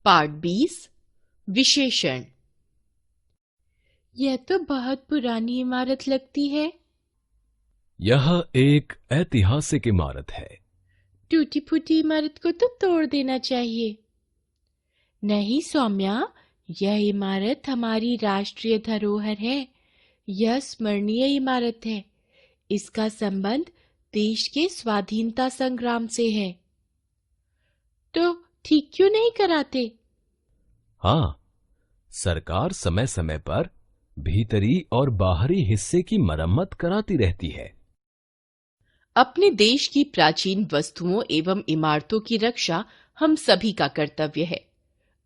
पाठ 20 विशेषण। यह तो बहुत पुरानी इमारत लगती है। यह एक ऐतिहासिक इमारत है। टूटी फूटी इमारत को तो तोड़ देना चाहिए। नहीं सौम्या, यह इमारत हमारी राष्ट्रीय धरोहर है। यह स्मरणीय इमारत है। इसका संबंध देश के स्वाधीनता संग्राम से है। तो ठीक क्यों नहीं कराते? हाँ, सरकार समय समय पर भीतरी और बाहरी हिस्से की मरम्मत कराती रहती है। अपने देश की प्राचीन वस्तुओं एवं इमारतों की रक्षा हम सभी का कर्तव्य है।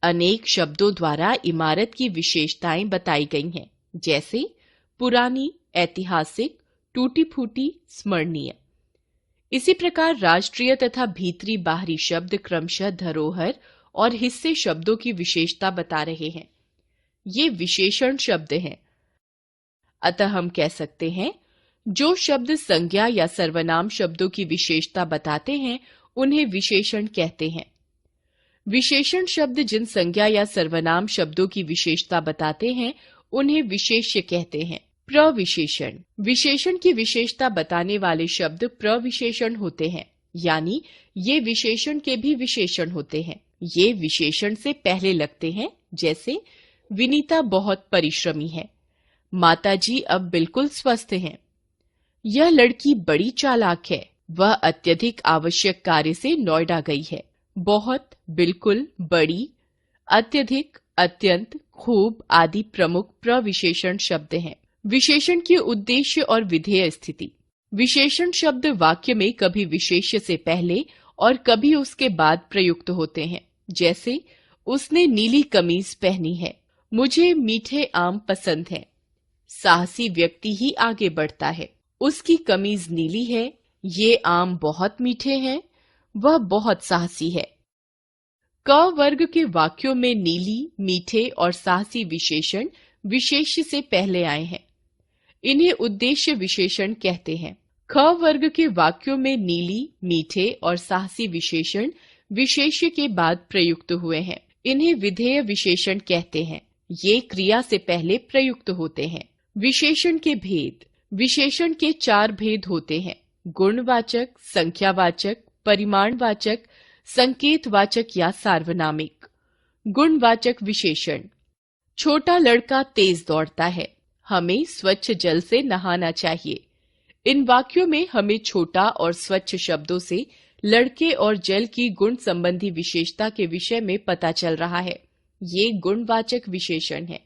अनेक शब्दों द्वारा इमारत की विशेषताएं बताई गई हैं, जैसे पुरानी, ऐतिहासिक, टूटी फूटी, स्मरणीय। इसी प्रकार राष्ट्रीय तथा भीतरी बाहरी शब्द क्रमशः धरोहर और हिस्से शब्दों की विशेषता बता रहे हैं। ये विशेषण शब्द हैं। अतः हम कह सकते हैं, जो शब्द संज्ञा या सर्वनाम शब्दों की विशेषता बताते हैं उन्हें विशेषण कहते हैं। विशेषण शब्द जिन संज्ञा या सर्वनाम शब्दों की विशेषता बताते हैं उन्हें विशेष्य कहते हैं। प्रविशेषण, विशेषण की विशेषता बताने वाले शब्द प्रविशेषण होते हैं, यानी ये विशेषण के भी विशेषण होते हैं। ये विशेषण से पहले लगते हैं, जैसे विनीता बहुत परिश्रमी है, माताजी अब बिल्कुल स्वस्थ हैं। यह लड़की बड़ी चालाक है, वह अत्यधिक आवश्यक कार्य से नोएडा गई है। बहुत, बिल्कुल, बड़ी, अत्यधिक, अत्यंत, खूब आदि प्रमुख प्रविशेषण शब्द हैं। विशेषण की उद्देश्य और विधेय स्थिति। विशेषण शब्द वाक्य में कभी विशेष्य से पहले और कभी उसके बाद प्रयुक्त होते हैं, जैसे उसने नीली कमीज पहनी है, मुझे मीठे आम पसंद हैं। साहसी व्यक्ति ही आगे बढ़ता है, उसकी कमीज नीली है, ये आम बहुत मीठे हैं, वह बहुत साहसी है। क वर्ग के वाक्यों में नीली, मीठे और साहसी विशेषण विशेष्य से पहले आए हैं। इन्हें उद्देश्य विशेषण कहते हैं। ख वर्ग के वाक्यों में नीली, मीठे और साहसी विशेषण विशेष्य के बाद प्रयुक्त हुए हैं। इन्हें विधेय विशेषण कहते हैं। ये क्रिया से पहले प्रयुक्त होते हैं। विशेषण के भेद। विशेषण के 4 भेद होते हैं: गुणवाचक, संख्यावाचक, परिमाणवाचक, संकेतवाचक या सार्वनामिक। गुणवाचक विशेषण। छोटा लड़का तेज दौड़ता है, हमें स्वच्छ जल से नहाना चाहिए। इन वाक्यों में हमें छोटा और स्वच्छ शब्दों से लड़के और जल की गुण संबंधी विशेषता के विषय में पता चल रहा है। ये गुणवाचक विशेषण है।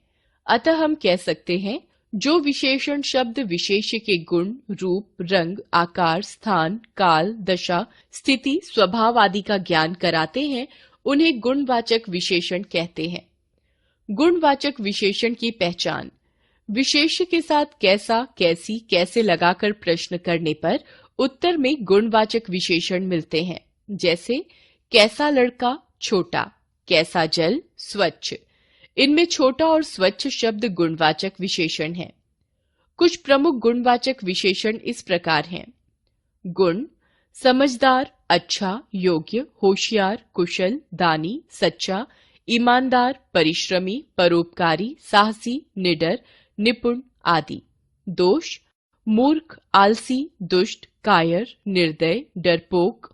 अतः हम कह सकते हैं, जो विशेषण शब्द विशेष्य के गुण, रूप, रंग, आकार, स्थान, काल, दशा, स्थिति, स्वभाव आदि का ज्ञान कराते हैं उन्हें गुणवाचक विशेषण कहते हैं। गुणवाचक विशेषण की पहचान। विशेष्य के साथ कैसा, कैसी, कैसे लगाकर प्रश्न करने पर उत्तर में गुणवाचक विशेषण मिलते हैं, जैसे कैसा लड़का, छोटा, कैसा जल, स्वच्छ। इनमें छोटा और स्वच्छ शब्द गुणवाचक विशेषण हैं। कुछ प्रमुख गुणवाचक विशेषण इस प्रकार हैं: गुण, समझदार, अच्छा, योग्य, होशियार, कुशल, दानी, सच्चा, ईमानदार, परिश्रमी, परोपकारी, साहसी, निडर, निपुण आदि। दोष, मूर्ख, आलसी, दुष्ट, कायर, निर्दय, डरपोक,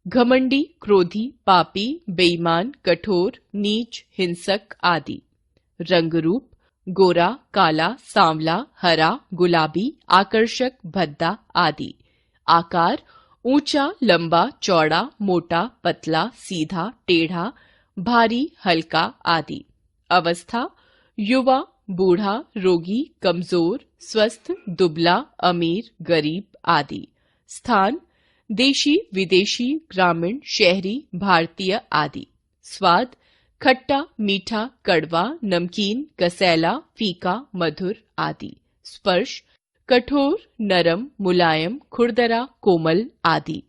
घमंडी, क्रोधी, पापी, बेईमान, कठोर, नीच, हिंसक आदि। रंग रूप, गोरा, काला, सांवला, हरा, गुलाबी, आकर्षक, भद्दा आदि। आकार, ऊंचा, लंबा, चौड़ा, मोटा, पतला, सीधा, टेढ़ा, भारी, हल्का आदि। अवस्था, युवा, बूढ़ा, रोगी, कमजोर, स्वस्थ, दुबला, अमीर, गरीब आदि। स्थान, देशी, विदेशी, ग्रामीण, शहरी, भारतीय आदि। स्वाद, खट्टा, मीठा, कड़वा, नमकीन, कसैला, फीका, मधुर आदि। स्पर्श, कठोर, नरम, मुलायम, खुरदरा, कोमल आदि।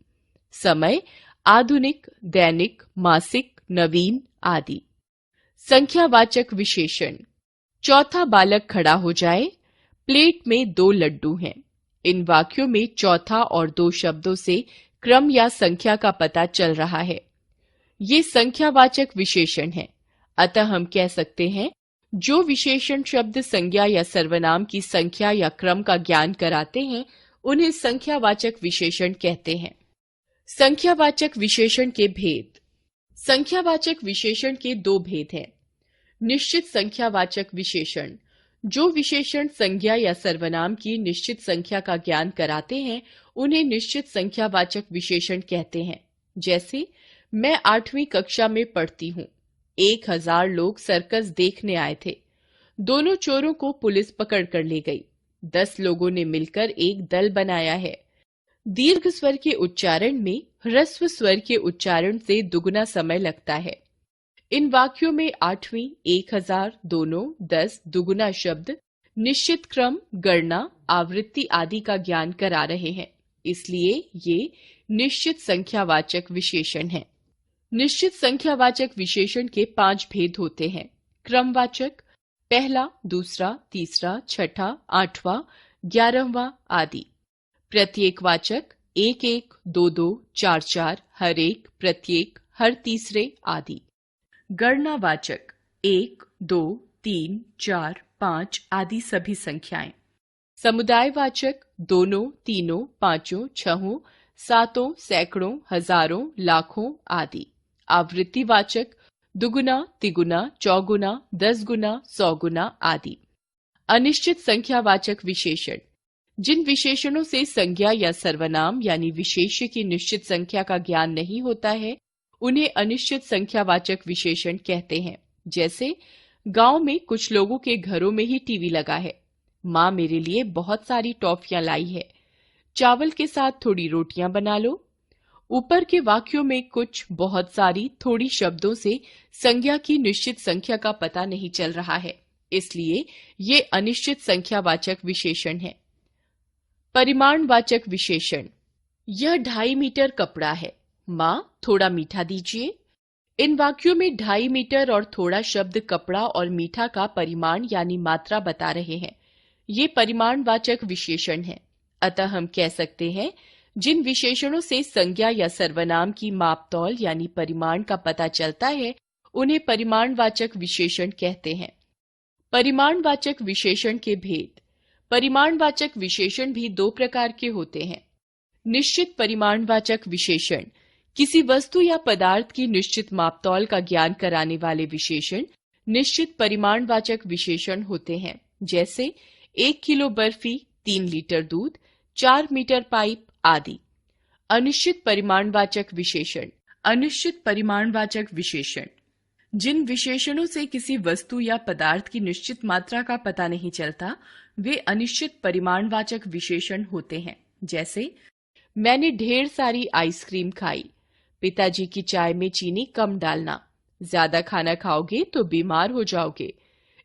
समय, आधुनिक, दैनिक, मासिक, नवीन आदि। संख्यावाचक विशेषण। चौथा बालक खड़ा हो जाए, प्लेट में 2 लड्डू हैं। इन वाक्यों में चौथा और 2 शब्दों से क्रम या संख्या का पता चल रहा है। ये संख्यावाचक विशेषण है। अतः हम कह सकते हैं जो विशेषण शब्द संज्ञा या सर्वनाम की संख्या या क्रम का ज्ञान कराते हैं उन्हें संख्यावाचक विशेषण कहते हैं। संख्यावाचक विशेषण के भेद। संख्यावाचक विशेषण के दो भेद हैं। निश्चित संख्यावाचक विशेषण। जो विशेषण संज्ञा या सर्वनाम की निश्चित संख्या का ज्ञान कराते हैं उन्हें निश्चित संख्यावाचक विशेषण कहते हैं। जैसे मैं 8वीं कक्षा में पढ़ती हूँ। 1000 लोग सर्कस देखने आए थे। दोनों चोरों को पुलिस पकड़ कर ले गई। 10 लोगों ने मिलकर एक दल बनाया है। दीर्घ स्वर के उच्चारण में ह्रस्व स्वर के उच्चारण से दुगुना समय लगता है। इन वाक्यों में 8वीं, 1000, दोनों, 10 दुगुना शब्द निश्चित क्रम, गणना, आवृत्ति आदि का ज्ञान करा रहे हैं। इसलिए ये निश्चित संख्यावाचक विशेषण हैं। निश्चित संख्यावाचक विशेषण के 5 भेद होते हैं। क्रमवाचक, पहला, दूसरा, तीसरा, छठा, 8वां, 11वां आदि। प्रत्येकवाचक, 1-1, 2-2, 4-4, हर एक, प्रत्येक, हर तीसरे आदि। गणनावाचक, 1, 2, 3, 4, 5 आदि सभी संख्याएं। समुदायवाचक, दोनों, तीनों, पांचों, छहों, सातों, सैकड़ों, हजारों, लाखों आदि। आवृत्तिवाचक, दुगुना, तिगुना, चौगुना, 10 गुना, 100 गुना आदि। अनिश्चित संख्यावाचक विशेषण। जिन विशेषणों से संज्ञा या सर्वनाम यानी विशेष्य की निश्चित संख्या का ज्ञान नहीं होता है उन्हें अनिश्चित संख्यावाचक विशेषण कहते हैं। जैसे गांव में कुछ लोगों के घरों में ही टीवी लगा है। माँ मेरे लिए बहुत सारी टॉफियां लाई है। चावल के साथ थोड़ी रोटियां बना लो। ऊपर के वाक्यों में कुछ, बहुत सारी, थोड़ी शब्दों से संज्ञा की निश्चित संख्या का पता नहीं चल रहा है, इसलिए ये अनिश्चित संख्यावाचक विशेषण है। परिमाणवाचक विशेषण। यह 2.5 मीटर कपड़ा है। माँ थोड़ा मीठा दीजिए। इन वाक्यों में 2.5 मीटर और थोड़ा शब्द कपड़ा और मीठा का परिमाण यानी मात्रा बता रहे हैं। ये परिमाणवाचक विशेषण है। अतः हम कह सकते हैं जिन विशेषणों से संज्ञा या सर्वनाम की मापतौल यानी परिमाण का पता चलता है उन्हें परिमाणवाचक विशेषण कहते हैं। परिमाणवाचक विशेषण के भेद। परिमाणवाचक विशेषण भी 2 प्रकार के होते हैं। निश्चित परिमाणवाचक विशेषण। किसी वस्तु या पदार्थ की निश्चित मापतौल का ज्ञान कराने वाले विशेषण निश्चित परिमाणवाचक विशेषण होते हैं। जैसे 1 किलो बर्फी, 3 लीटर दूध, 4 मीटर पाइप आदि। अनिश्चित परिमाणवाचक विशेषण। अनिश्चित परिमाणवाचक विशेषण। जिन विशेषणों से किसी वस्तु या पदार्थ की निश्चित मात्रा का पता नहीं चलता वे अनिश्चित परिमाणवाचक विशेषण होते हैं। जैसे मैंने ढेर सारी आइसक्रीम खाई। पिताजी की चाय में चीनी कम डालना। ज्यादा खाना खाओगे तो बीमार हो जाओगे।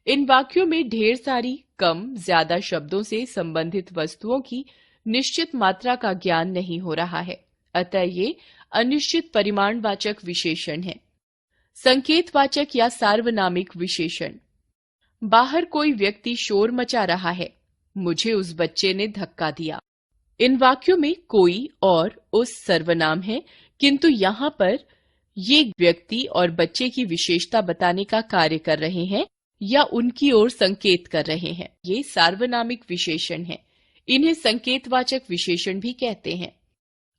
इन वाक्यों में ढेर सारी, कम, ज्यादा शब्दों से संबंधित वस्तुओं की निश्चित मात्रा का ज्ञान नहीं हो रहा है, अतः ये अनिश्चित परिमाणवाचक विशेषण है। संकेतवाचक या सार्वनामिक विशेषण। बाहर कोई व्यक्ति शोर मचा रहा है। मुझे उस बच्चे ने धक्का दिया। इन वाक्यों में कोई और उस सर्वनाम है, किंतु यहाँ पर ये व्यक्ति और बच्चे की विशेषता बताने का कार्य कर रहे हैं या उनकी ओर संकेत कर रहे हैं। ये सार्वनामिक विशेषण हैं। इन्हें संकेतवाचक विशेषण भी कहते हैं।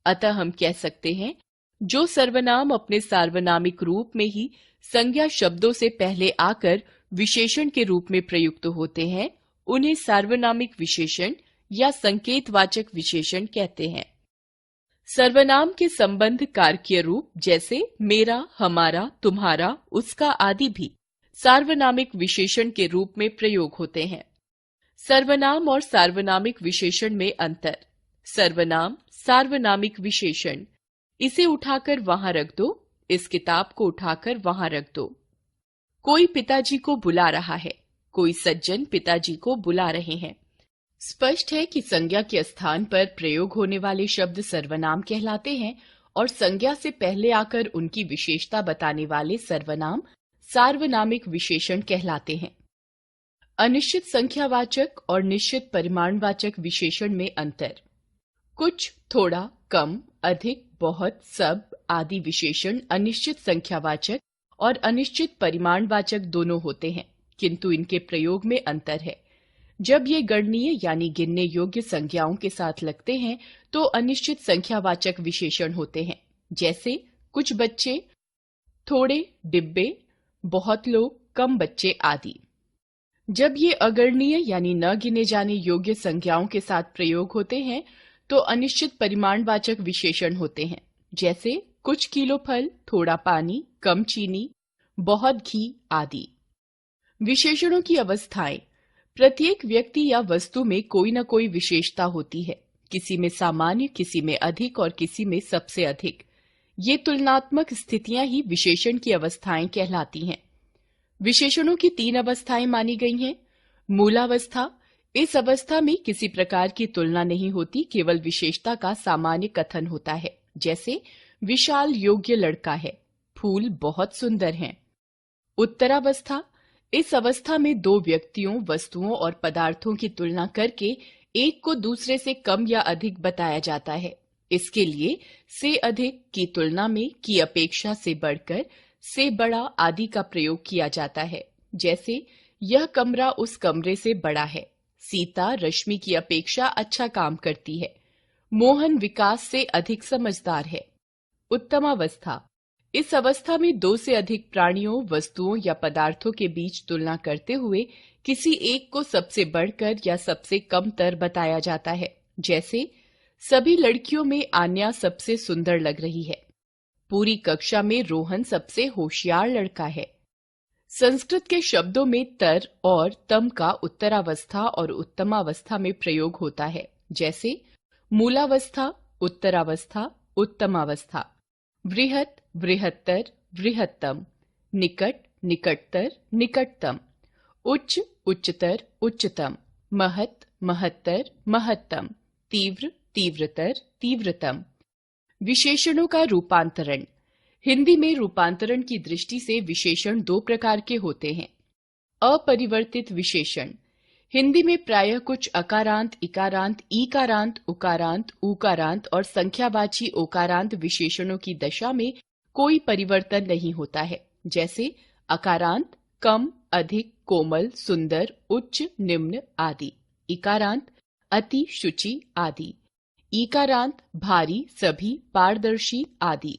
अतः हम कह सकते हैं जो सर्वनाम अपने सार्वनामिक रूप में ही संज्ञा शब्दों से पहले आकर विशेषण के रूप में प्रयुक्त होते हैं उन्हें सार्वनामिक विशेषण या संकेतवाचक विशेषण कहते हैं। सर्वनाम के संबंध कारकीय रूप जैसे मेरा, हमारा, तुम्हारा, उसका आदि भी सार्वनामिक विशेषण के रूप में प्रयोग होते हैं। सर्वनाम और सार्वनामिक विशेषण में अंतर। सर्वनाम सार्वनामिक विशेषण। इसे उठाकर वहां रख दो, इस किताब को उठाकर वहां रख दो। कोई पिताजी को बुला रहा है। कोई सज्जन पिताजी को बुला रहे हैं। स्पष्ट है कि संज्ञा के स्थान पर प्रयोग होने वाले शब्द सर्वनाम कहलाते हैं और संज्ञा से पहले आकर उनकी विशेषता बताने वाले सर्वनाम सार्वनामिक विशेषण कहलाते हैं। अनिश्चित संख्यावाचक और निश्चित परिमाणवाचक विशेषण में अंतर। कुछ, थोड़ा, कम, अधिक, बहुत, सब आदि विशेषण अनिश्चित संख्यावाचक और अनिश्चित परिमाणवाचक दोनों होते हैं, किंतु इनके प्रयोग में अंतर है। जब ये गणनीय यानी गिनने योग्य संज्ञाओं के साथ लगते हैं तो अनिश्चित संख्यावाचक विशेषण होते हैं, जैसे कुछ बच्चे, थोड़े डिब्बे, बहुत लोग, कम बच्चे आदि। जब ये अगणनीय यानी न गिने जाने योग्य संज्ञाओं के साथ प्रयोग होते हैं तो अनिश्चित परिमाणवाचक विशेषण होते हैं, जैसे कुछ किलो फल, थोड़ा पानी, कम चीनी, बहुत घी आदि। विशेषणों की अवस्थाएं। प्रत्येक व्यक्ति या वस्तु में कोई न कोई विशेषता होती है, किसी में सामान्य, किसी में अधिक और किसी में सबसे अधिक। ये तुलनात्मक स्थितियां ही विशेषण की अवस्थाएं कहलाती हैं। विशेषणों की 3 अवस्थाएं मानी गई हैं। मूलावस्था, इस अवस्था में किसी प्रकार की तुलना नहीं होती, केवल विशेषता का सामान्य कथन होता है, जैसे विशाल योग्य लड़का है, फूल बहुत सुंदर हैं। उत्तरावस्था, इस अवस्था में 2 व्यक्तियों, वस्तुओं और पदार्थों की तुलना करके एक को दूसरे से कम या अधिक बताया जाता है। इसके लिए से अधिक, की तुलना में, की अपेक्षा से बढ़कर, से बड़ा आदि का प्रयोग किया जाता है, जैसे यह कमरा उस कमरे से बड़ा है, सीता रश्मि की अपेक्षा अच्छा काम करती है, मोहन विकास से अधिक समझदार है। उत्तमावस्था, इस अवस्था में 2 से अधिक प्राणियों, वस्तुओं या पदार्थों के बीच तुलना करते हुए किसी एक को सबसे बढ़कर या सबसे कमतर बताया जाता है, जैसे सभी लड़कियों में आन्या सबसे सुंदर लग रही है, पूरी कक्षा में रोहन सबसे होशियार लड़का है। संस्कृत के शब्दों में तर और तम का उत्तरावस्था और उत्तमावस्था में प्रयोग होता है, जैसे मूलावस्था, उत्तरावस्था, उत्तमावस्था। वृहत, बृहत्तर, बृहत्तम। निकट, निकटतर, निकटतम। उच्च, उच्चतर, उच्चतम। महत, महत्तर, महत्तम। तीव्र, तीव्रतर, तीव्रतम। विशेषणों का रूपांतरण। हिंदी में रूपांतरण की दृष्टि से विशेषण 2 प्रकार के होते हैं। अपरिवर्तित विशेषण। हिंदी में प्रायः कुछ अकारांत, इकारांत, ईकारांत, उकारांत, ऊकारांत और संख्यावाची ओकारांत विशेषणों की दशा में कोई परिवर्तन नहीं होता है, जैसे अकारांत कम, अधिक, कोमल, सुंदर, उच्च, निम्न आदि। इकारांत अति, शुचि आदि। ईकारांत भारी, सभी, पारदर्शी आदि।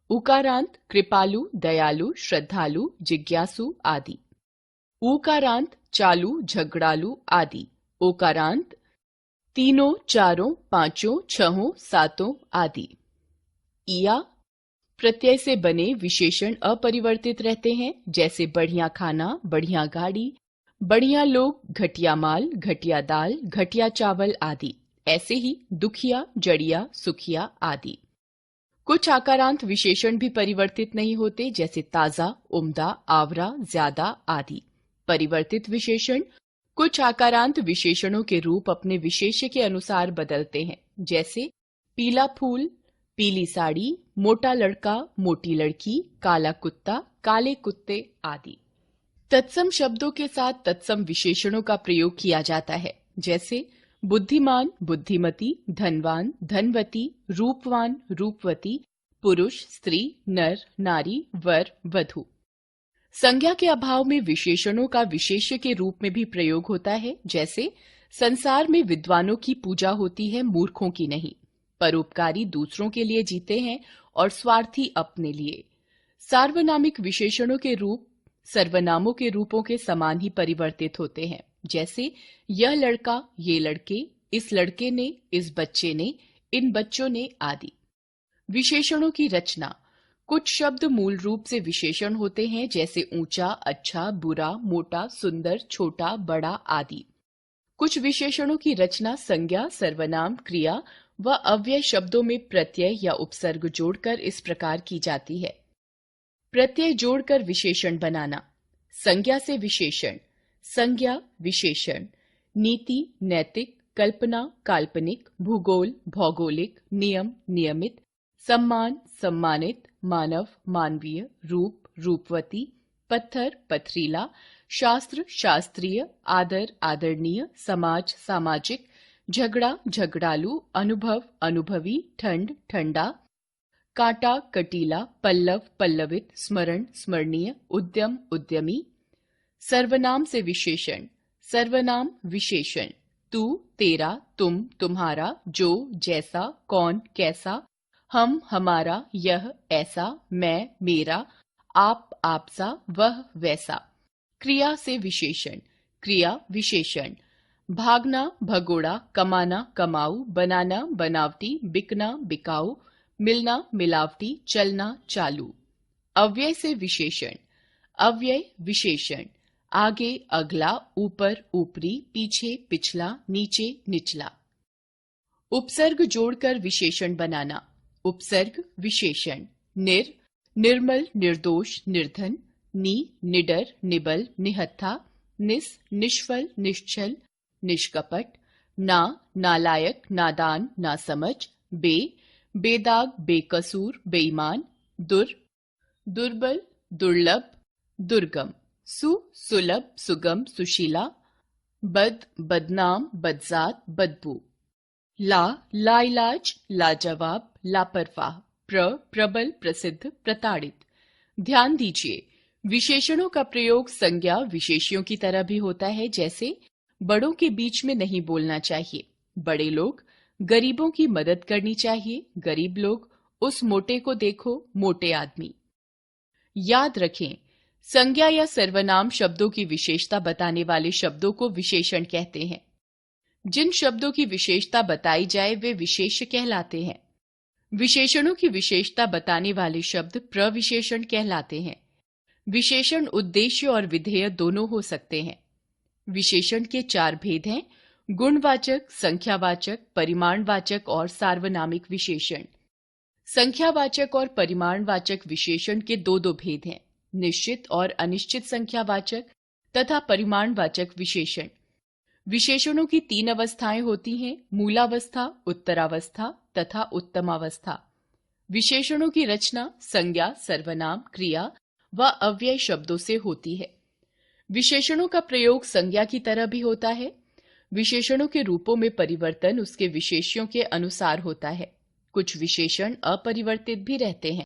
उकारांत कृपालु, दयालु, श्रद्धालु, जिज्ञासु आदि। ऊकारांत चालू, झगड़ालू आदि। ओकारांत तीनों, चारों, पांचों, छहों, सातों आदि। इया प्रत्यय से बने विशेषण अपरिवर्तित रहते हैं, जैसे बढ़िया खाना, बढ़िया गाड़ी, बढ़िया लोग, घटिया माल, घटिया दाल, घटिया चावल आदि। ऐसे ही दुखिया, जड़िया, सुखिया आदि। कुछ आकारांत विशेषण भी परिवर्तित नहीं होते, जैसे ताजा, उम्दा, आवरा, ज्यादा आदि। परिवर्तित विशेषण कुछ आकारांत विशेषणों के रूप अपने विशेष्य के अनुसार बदलते हैं, जैसे पीला फूल, पीली साड़ी, मोटा लड़का, मोटी लड़की, काला कुत्ता, काले कुत्ते आदि। तत्सम शब्दों के साथ तत्सम विशेषणों का प्रयोग किया जाता है, जैसे बुद्धिमान, बुद्धिमती, धनवान, धनवती, रूपवान, रूपवती, पुरुष, स्त्री, नर, नारी, वर, वधू। संज्ञा के अभाव में विशेषणों का विशेष्य के रूप में भी प्रयोग होता है, जैसे संसार में विद्वानों की पूजा होती है, मूर्खों की नहीं। परोपकारी दूसरों के लिए जीते हैं और स्वार्थी अपने लिए। सार्वनामिक विशेषणों के रूप सर्वनामों के रूपों के समान ही परिवर्तित होते हैं, जैसे यह लड़का, ये लड़के, इस लड़के ने, इस बच्चे ने, इन बच्चों ने आदि। विशेषणों की रचना। कुछ शब्द मूल रूप से विशेषण होते हैं, जैसे ऊंचा, अच्छा, बुरा, मोटा, सुंदर, छोटा, बड़ा आदि। कुछ विशेषणों की रचना संज्ञा, सर्वनाम, क्रिया व अव्यय शब्दों में प्रत्यय या उपसर्ग जोड़कर इस प्रकार की जाती है। प्रत्यय जोड़कर विशेषण बनाना। संज्ञा से विशेषण। संज्ञा, विशेषण। नीति, नैतिक, कल्पना, काल्पनिक, भूगोल, भौगोलिक, नियम, नियमित, सम्मान, सम्मानित, मानव, मानवीय, रूप, रूपवती, पत्थर, पथरीला, शास्त्र, शास्त्रीय, आदर, आदरणीय, समाज, सामाजिक, झगड़ा, झगड़ालू, अनुभव, अनुभवी, ठंड, ठंडा, कांटा, कटीला, पल्लव, पल्लवित, स्मरण, स्मरणीय, उद्यम, उद्यमी। सर्वनाम से विशेषण, सर्वनाम विशेषण। तू, तेरा, तुम, तुम्हारा, जो, जैसा, कौन, कैसा, हम, हमारा, यह, ऐसा, मैं, मेरा, आप, आपसा, वह, वैसा। क्रिया से विशेषण, क्रिया विशेषण। भागना, भगोड़ा, कमाना, कमाऊ, बनाना, बनावटी, बिकना, बिकाऊ, मिलना, मिलावटी, चलना, चालू। अव्यय से विशेषण, अव्यय विशेषण। आगे, अगला, ऊपर, ऊपरी, पीछे, पिछला, नीचे, निचला। उपसर्ग जोड़कर विशेषण बनाना, उपसर्ग विशेषण। निर्मल, निर्दोष, निर्धन। निडर, निबल, निहत्था। निष्फल, निश्चल, निष्कपट। नालायक, नादान, नासमझ। बेदाग, बेकसूर, बेईमान। दुर्बल, दुर्लभ, दुर्गम। सुलभ, सुगम, सुशीला। बदनाम, बदजात, बदबू। लाइलाज, लाजवाब, लापरवाह। प्रबल, प्रसिद्ध, प्रताड़ित। ध्यान दीजिए, विशेषणों का प्रयोग संज्ञा विशेष्यों की तरह भी होता है। जैसे बड़ों के बीच में नहीं बोलना चाहिए, बड़े लोग। गरीबों की मदद करनी चाहिए, गरीब लोग। उस मोटे को देखो, मोटे आदमी। याद रखें, संज्ञा या सर्वनाम शब्दों की विशेषता बताने वाले शब्दों को विशेषण कहते हैं। जिन शब्दों की विशेषता बताई जाए वे विशेष्य कहलाते हैं। विशेषणों की विशेषता बताने वाले शब्द प्रविशेषण कहलाते हैं। विशेषण उद्देश्य और विधेय दोनों हो सकते हैं। विशेषण के 4 भेद हैं: गुणवाचक, संख्यावाचक, परिमाणवाचक और सार्वनामिक विशेषण। संख्यावाचक और परिमाणवाचक विशेषण के 2 भेद हैं: निश्चित और अनिश्चित संख्यावाचक तथा परिमाणवाचक विशेषण। विशेषणों की 3 अवस्थाएं होती हैं: मूलावस्था, उत्तरावस्था तथा उत्तमावस्था। विशेषणों की रचना संज्ञा, सर्वनाम, क्रिया व अव्यय शब्दों से होती है। विशेषणों का प्रयोग संज्ञा की तरह भी होता है। विशेषणों के रूपों में परिवर्तन उसके विशेष्यों के अनुसार होता है। कुछ विशेषण अपरिवर्तित भी रहते हैं।